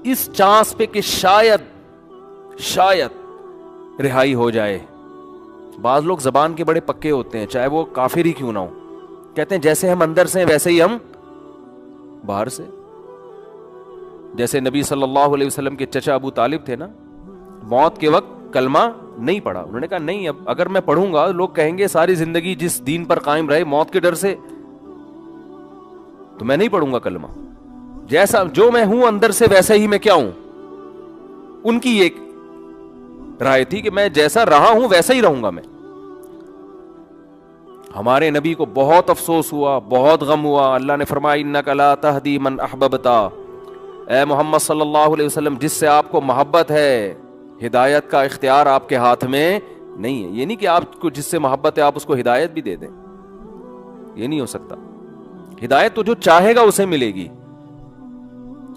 اس chance پہ کہ شاید رہائی ہو جائے. بعض لوگ زبان کے بڑے پکے ہوتے ہیں, چاہے وہ کافر ہی کیوں نہ ہو, کہتے ہیں جیسے ہم اندر سے ہیں ویسے ہی ہم باہر سے. جیسے نبی صلی اللہ علیہ وسلم کے چچا ابو طالب تھے نا, موت کے وقت کلمہ نہیں پڑھا. انہوں نے کہا نہیں, اب اگر میں پڑھوں گا لوگ کہیں گے ساری زندگی جس دین پر قائم رہے موت کے ڈر سے, تو میں نہیں پڑھوں گا کلمہ. جیسا جو میں ہوں اندر سے ویسا ہی میں کیا ہوں. ان کی ایک رائے تھی کہ میں جیسا رہا ہوں ویسا ہی رہوں گا میں. ہمارے نبی کو بہت افسوس ہوا, بہت غم ہوا. اللہ نے فرمایا انک لا تہدی من احببتا, اے محمد صلی اللہ علیہ وسلم جس سے آپ کو محبت ہے, ہدایت کا اختیار آپ کے ہاتھ میں نہیں ہے. یہ نہیں کہ آپ کو جس سے محبت ہے آپ اس کو ہدایت بھی دے دیں, یہ نہیں ہو سکتا. ہدایت تو جو چاہے گا اسے ملے گی,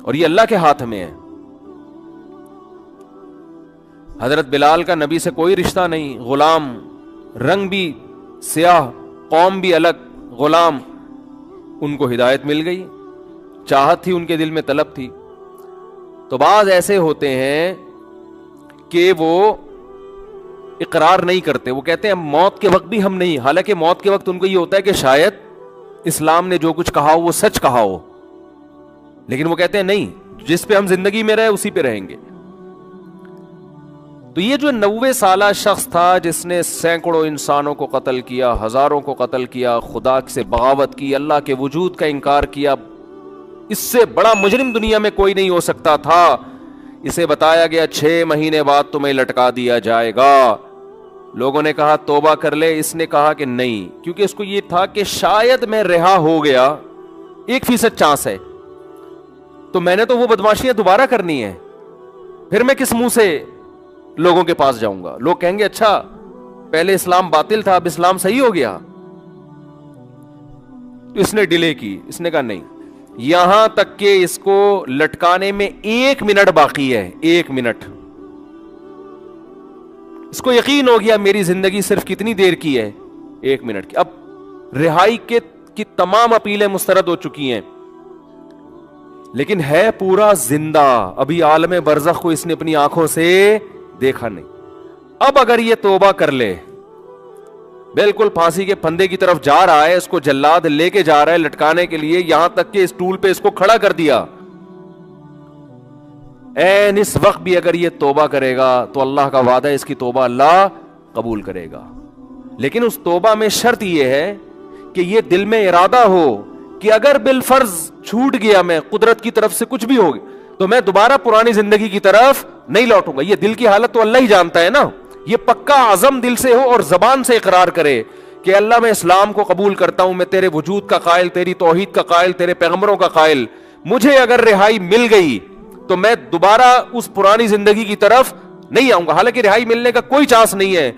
اور یہ اللہ کے ہاتھ میں ہے. حضرت بلال کا نبی سے کوئی رشتہ نہیں, غلام, رنگ بھی سیاہ, قوم بھی الگ, غلام. ان کو ہدایت مل گئی, چاہت تھی ان کے دل میں, طلب تھی. تو بعض ایسے ہوتے ہیں کہ وہ اقرار نہیں کرتے, وہ کہتے ہیں موت کے وقت بھی ہم نہیں, حالانکہ موت کے وقت ان کو یہ ہوتا ہے کہ شاید اسلام نے جو کچھ کہا ہو وہ سچ کہا ہو, لیکن وہ کہتے ہیں نہیں, جس پہ ہم زندگی میں رہے اسی پہ رہیں گے. تو یہ جو 90 سالہ شخص تھا جس نے سینکڑوں انسانوں کو قتل کیا, ہزاروں کو قتل کیا, خدا سے بغاوت کی, اللہ کے وجود کا انکار کیا, اس سے بڑا مجرم دنیا میں کوئی نہیں ہو سکتا تھا. اسے بتایا گیا 6 مہینے بعد تمہیں لٹکا دیا جائے گا. لوگوں نے کہا توبہ کر لے, اس نے کہا کہ نہیں, کیونکہ اس کو یہ تھا کہ شاید میں رہا ہو گیا, 1% چانس ہے, تو میں نے تو وہ بدماشیاں دوبارہ کرنی ہے, پھر میں کس منہ سے لوگوں کے پاس جاؤں گا. لوگ کہیں گے اچھا پہلے اسلام باطل تھا اب اسلام صحیح ہو گیا. تو اس نے ڈیلے کی, اس نے کہا نہیں, یہاں تک کہ اس کو لٹکانے میں 1 منٹ باقی ہے, 1 منٹ. اس کو یقین ہو گیا میری زندگی صرف کتنی دیر کی ہے, 1 منٹ کی. اب رہائی کی تمام اپیلیں مسترد ہو چکی ہیں, لیکن ہے پورا زندہ, ابھی عالم برزخ کو اس نے اپنی آنکھوں سے دیکھا نہیں. اب اگر یہ توبہ کر لے, بالکل پھانسی کے پھندے کی طرف جا رہا ہے, اس کو جلاد لے کے جا رہا ہے لٹکانے کے لیے, یہاں تک کہ اس ٹول پہ اس کو کھڑا کر دیا, این اس وقت بھی اگر یہ توبہ کرے گا تو اللہ کا وعدہ ہے اس کی توبہ اللہ قبول کرے گا. لیکن اس توبہ میں شرط یہ ہے کہ یہ دل میں ارادہ ہو کہ اگر بالفرض چھوٹ گیا میں, قدرت کی طرف سے کچھ بھی ہوگی, تو میں دوبارہ پرانی زندگی کی طرف نہیں لوٹوں گا. یہ دل کی حالت تو اللہ ہی جانتا ہے نا. یہ پکا عزم دل سے ہو اور زبان سے اقرار کرے کہ اللہ میں اسلام کو قبول کرتا ہوں, میں تیرے وجود کا قائل, تیری توحید کا قائل, تیرے پیغمبروں کا قائل, مجھے اگر رہائی مل گئی تو میں دوبارہ اس پرانی زندگی کی طرف نہیں آؤں گا. حالانکہ رہائی ملنے کا کوئی چانس نہیں ہے.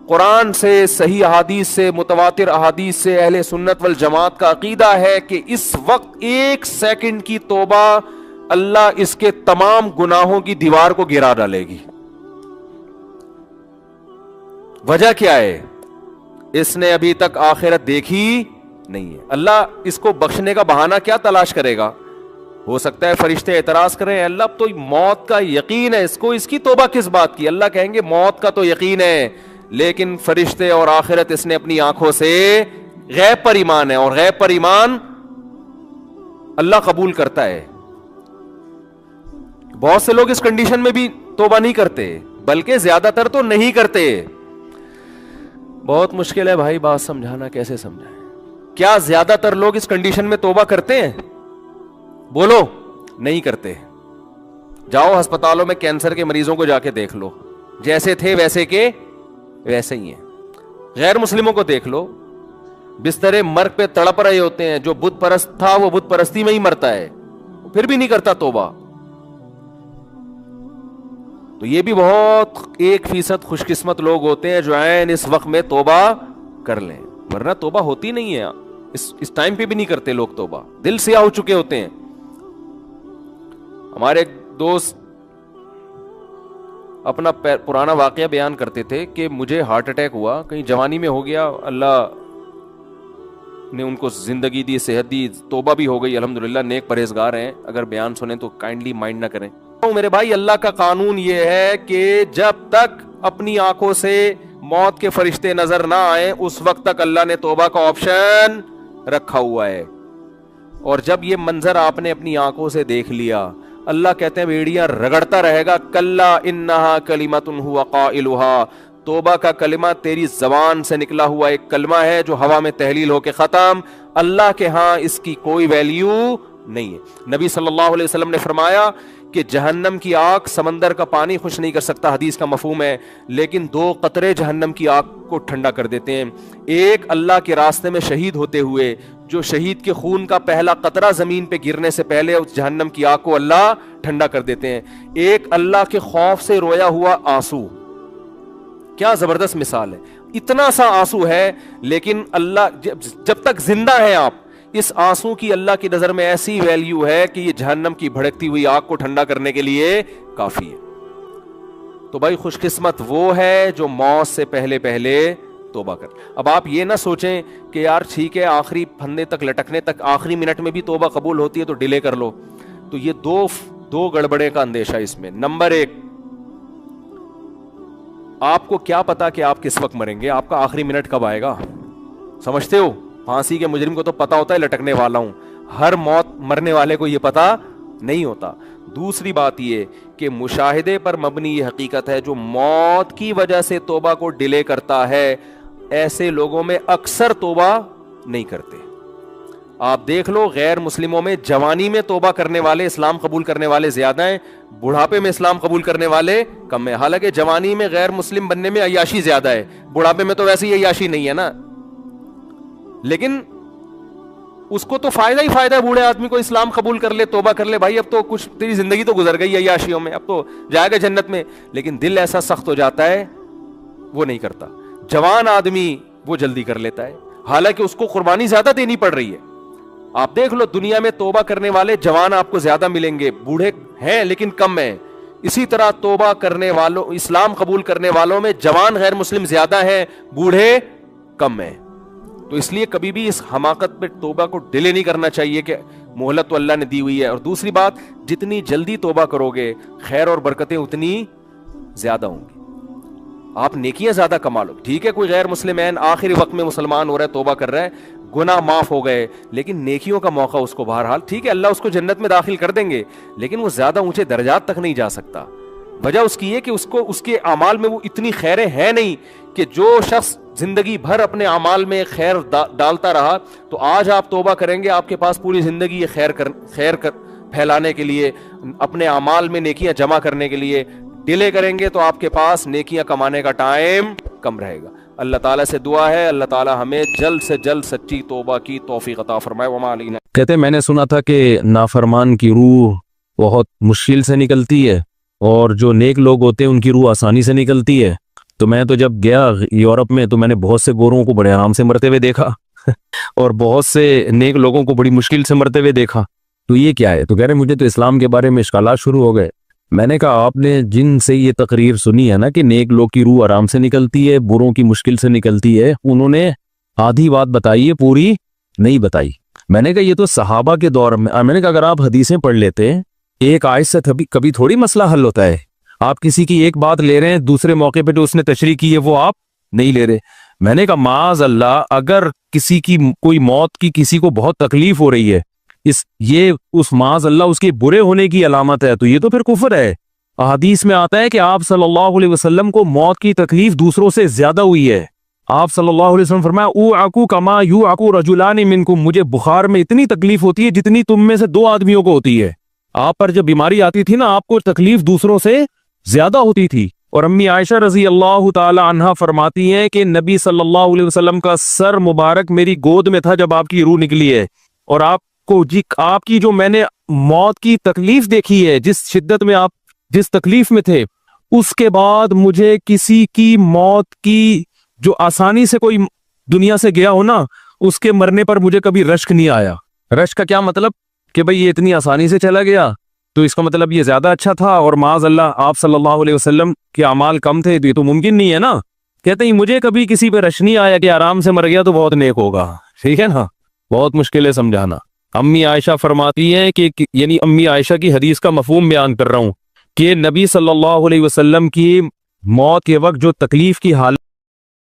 قرآن سے, صحیح احادیث سے, متواتر احادیث سے اہل سنت والجماعت کا عقیدہ ہے کہ اس وقت 1 سیکنڈ کی توبہ اللہ اس کے تمام گناہوں کی دیوار کو گرا ڈالے گی. وجہ کیا ہے؟ اس نے ابھی تک آخرت دیکھی نہیں ہے. اللہ اس کو بخشنے کا بہانہ کیا تلاش کرے گا؟ ہو سکتا ہے فرشتے اعتراض کریں, اللہ اب تو موت کا یقین ہے اس کو, اس کی توبہ کس بات کی؟ اللہ کہیں گے موت کا تو یقین ہے, لیکن فرشتے اور آخرت اس نے اپنی آنکھوں سے غیب پر ایمان ہے, اور غیب پر ایمان اللہ قبول کرتا ہے. بہت سے لوگ اس کنڈیشن میں بھی توبہ نہیں کرتے, بلکہ زیادہ تر تو نہیں کرتے. بہت مشکل ہے بھائی بات سمجھانا, کیسے سمجھائیں؟ کیا زیادہ تر لوگ اس کنڈیشن میں توبہ کرتے ہیں؟ بولو. نہیں کرتے. جاؤ ہسپتالوں میں کینسر کے مریضوں کو جا کے دیکھ لو, جیسے تھے ویسے کے ویسے ہی ہیں. غیر مسلموں کو دیکھ لو, بسترے مرگ پہ تڑپ رہے ہوتے ہیں. جو بت پرست تھا وہ بت پرستی میں ہی مرتا ہے, پھر بھی نہیں کرتا توبہ. تو یہ بھی بہت 1% خوش قسمت لوگ ہوتے ہیں جو عین اس وقت میں توبہ کر لیں, ورنہ توبہ ہوتی نہیں ہے. اس ٹائم پہ بھی نہیں کرتے لوگ توبہ, دل سیاہ ہو چکے ہوتے ہیں. ہمارے ایک دوست اپنا پرانا واقعہ بیان کرتے تھے کہ مجھے ہارٹ اٹیک ہوا, کہیں جوانی میں ہو گیا, اللہ نے ان کو زندگی دی, صحت دی, توبہ بھی ہو گئی الحمدللہ, نیک پرہیزگار ہیں, اگر بیان سنیں تو کائنڈلی مائنڈ نہ کریں. میرے بھائی, اللہ کا قانون یہ ہے کہ جب تک اپنی آنکھوں سے موت کے فرشتے نظر نہ آئیں اس وقت تک اللہ نے توبہ کا آپشن رکھا ہوا ہے. اور جب یہ منظر آپ نے اپنی آنکھوں سے دیکھ لیا, اللہ کہتے ہیں بیڑیاں رگڑتا رہے گا, کلا انہا کلمۃ ہوا قائلھا, توبہ کا کلمہ تیری زبان سے نکلا ہوا ایک کلمہ ہے جو ہوا میں تحلیل ہو کے ختم, اللہ کے ہاں اس کی کوئی ویلیو نہیں ہے. نبی صلی اللہ علیہ وسلم نے فرمایا کہ جہنم کی آگ سمندر کا پانی خوش نہیں کر سکتا, حدیث کا مفہوم ہے, لیکن 2 قطرے جہنم کی آگ کو ٹھنڈا کر دیتے ہیں. ایک اللہ کے راستے میں شہید ہوتے ہوئے, جو شہید کے خون کا پہلا قطرہ زمین پہ گرنے سے پہلے اس جہنم کی آگ کو اللہ ٹھنڈا کر دیتے ہیں. ایک اللہ کے خوف سے رویا ہوا آنسو, کیا زبردست مثال ہے, اتنا سا آنسو ہے لیکن اللہ جب تک زندہ ہیں آپ, اس آنسو کی اللہ کی نظر میں ایسی ویلیو ہے کہ یہ جہنم کی بھڑکتی ہوئی آگ کو ٹھنڈا کرنے کے لیے کافی ہے. تو بھائی خوش قسمت وہ ہے جو موت سے پہلے پہلے توبہ کر. اب آپ یہ نہ سوچیں کہ یار ٹھیک ہے آخری پھندے تک لٹکنے تک آخری منٹ میں بھی توبہ قبول ہوتی ہے تو ڈیلے کر لو. تو یہ دو گڑبڑے کا اندیشہ اس میں. نمبر 1, آپ کو کیا پتا کہ آپ کس وقت مریں گے, آپ کا آخری منٹ کب آئے گا, سمجھتے ہو؟ پھانسی کے مجرم کو تو پتا ہوتا ہے لٹکنے والا ہوں, ہر موت مرنے والے کو یہ پتا نہیں ہوتا. دوسری بات یہ کہ مشاہدے پر مبنی یہ حقیقت ہے, جو موت کی وجہ سے توبہ کو ڈیلے کرتا ہے ایسے لوگوں میں اکثر توبہ نہیں کرتے. آپ دیکھ لو غیر مسلموں میں جوانی میں توبہ کرنے والے, اسلام قبول کرنے والے زیادہ ہیں, بڑھاپے میں اسلام قبول کرنے والے کم ہیں. حالانکہ جوانی میں غیر مسلم بننے میں عیاشی زیادہ ہے, بڑھاپے میں تو ویسے ہی عیاشی نہیں ہے نا, لیکن اس کو تو فائدہ ہی فائدہ ہے بوڑھے آدمی کو, اسلام قبول کر لے, توبہ کر لے, بھائی اب تو کچھ تیری زندگی تو گزر گئی عیاشیوں میں, اب تو جائے گا جنت میں. لیکن دل ایسا سخت ہو جاتا ہے وہ نہیں کرتا. جوان آدمی وہ جلدی کر لیتا ہے, حالانکہ اس کو قربانی زیادہ دینی پڑ رہی ہے. آپ دیکھ لو دنیا میں توبہ کرنے والے جوان آپ کو زیادہ ملیں گے, بوڑھے ہیں لیکن کم ہیں. اسی طرح توبہ کرنے والوں, اسلام قبول کرنے والوں میں جوان غیر مسلم زیادہ ہیں, بوڑھے کم ہیں. تو اس لیے کبھی بھی اس حماقت پہ توبہ کو ڈیلے نہیں کرنا چاہیے کہ مہلت تو اللہ نے دی ہوئی ہے. اور دوسری بات, جتنی جلدی توبہ کرو گے خیر اور برکتیں اتنی زیادہ ہوں گی, آپ نیکیاں زیادہ کما لو. ٹھیک ہے کوئی غیر مسلم آخری وقت میں مسلمان ہو رہا ہے, توبہ کر رہا ہے, گناہ معاف ہو گئے, لیکن نیکیوں کا موقع اس کو بہرحال, ٹھیک ہے اللہ اس کو جنت میں داخل کر دیں گے, لیکن وہ زیادہ اونچے درجات تک نہیں جا سکتا. وجہ اس کی یہ کہ اس کے اعمال میں وہ اتنی خیریں ہیں نہیں کہ جو شخص زندگی بھر اپنے اعمال میں خیر ڈالتا رہا, تو آج آپ توبہ کریں گے, آپ کے پاس پوری زندگی یہ خیر پھیلانے کے لیے, اپنے اعمال میں نیکیاں جمع کرنے کے لیے. ڈیلے کریں گے تو آپ کے پاس نیکیاں کمانے کا ٹائم کم رہے گا. اللہ تعالیٰ سے دعا ہے اللہ تعالیٰ ہمیں جلد سے جلد سچی توبہ کی توفیق عطا فرمائے. وما علینا. کہتے میں نے سنا تھا کہ نافرمان کی روح بہت مشکل سے نکلتی ہے اور جو نیک لوگ ہوتے ہیں ان کی روح آسانی سے نکلتی ہے. تو میں تو جب گیا یورپ میں تو میں نے بہت سے گوروں کو بڑے آرام سے مرتے ہوئے دیکھا اور بہت سے نیک لوگوں کو بڑی مشکل سے مرتے ہوئے دیکھا. تو یہ کیا ہے؟ تو کہہ رہے مجھے تو اسلام کے بارے میں اشکالات شروع ہو گئے. میں نے کہا آپ نے جن سے یہ تقریر سنی ہے نا کہ نیک لوگ کی روح آرام سے نکلتی ہے, بروں کی مشکل سے نکلتی ہے, انہوں نے آدھی بات بتائی ہے, پوری نہیں بتائی. میں نے کہا یہ تو صحابہ کے دور میں نے کہا اگر آپ حدیثیں پڑھ لیتے ایک آیت سے کبھی تھوڑی مسئلہ حل ہوتا ہے. آپ کسی کی ایک بات لے رہے ہیں, دوسرے موقع پہ جو اس نے تشریح کی ہے وہ آپ نہیں لے رہے. میں نے کہا معاذ اللہ, اگر کسی کی کوئی موت کی کسی کو بہت تکلیف ہو رہی ہے, یہ اس معاذ اللہ اس کے برے ہونے کی علامت ہے, تو یہ تو پھر کفر ہے. احادیث میں آتا ہے کہ آپ صلی اللہ علیہ وسلم کو موت کی تکلیف دوسروں سے زیادہ ہوئی ہے. آپ صلی اللہ علیہ وسلم فرمایا اوعکو کما یوعکو رجلان منکم, مجھے بخار میں اتنی تکلیف ہوتی ہے جتنی تم میں سے 2 آدمیوں کو ہوتی ہے. آپ پر جب بیماری آتی تھی نا آپ کو تکلیف دوسروں سے زیادہ ہوتی تھی. اور امی عائشہ رضی اللہ تعالی عنہا فرماتی ہیں کہ نبی صلی اللہ علیہ وسلم کا سر مبارک میری گود میں تھا جب آپ کی روح نکلی ہے, اور آپ کی جو میں نے موت کی تکلیف دیکھی ہے, جس شدت میں آپ جس تکلیف میں تھے, اس کے بعد مجھے کسی کی موت کی جو آسانی سے کوئی دنیا سے گیا ہو نا, اس کے مرنے پر مجھے کبھی رشک نہیں آیا. رشک کا کیا مطلب کہ بھئی یہ اتنی آسانی سے چلا گیا تو اس کا مطلب یہ زیادہ اچھا تھا, اور معاذ اللہ آپ صلی اللہ علیہ وسلم کے اعمال کم تھے, تو یہ تو ممکن نہیں ہے نا. کہتے ہیں مجھے کبھی کسی پہ رش نہیں آیا کہ آرام سے مر گیا تو بہت نیک ہوگا. ٹھیک ہے نا. بہت مشکل ہے سمجھانا۔ امی عائشہ فرماتی ہیں کہ یعنی امی عائشہ کی حدیث کا مفہوم بیان کر رہا ہوں کہ نبی صلی اللہ علیہ وسلم کی موت کے وقت جو تکلیف کی حالت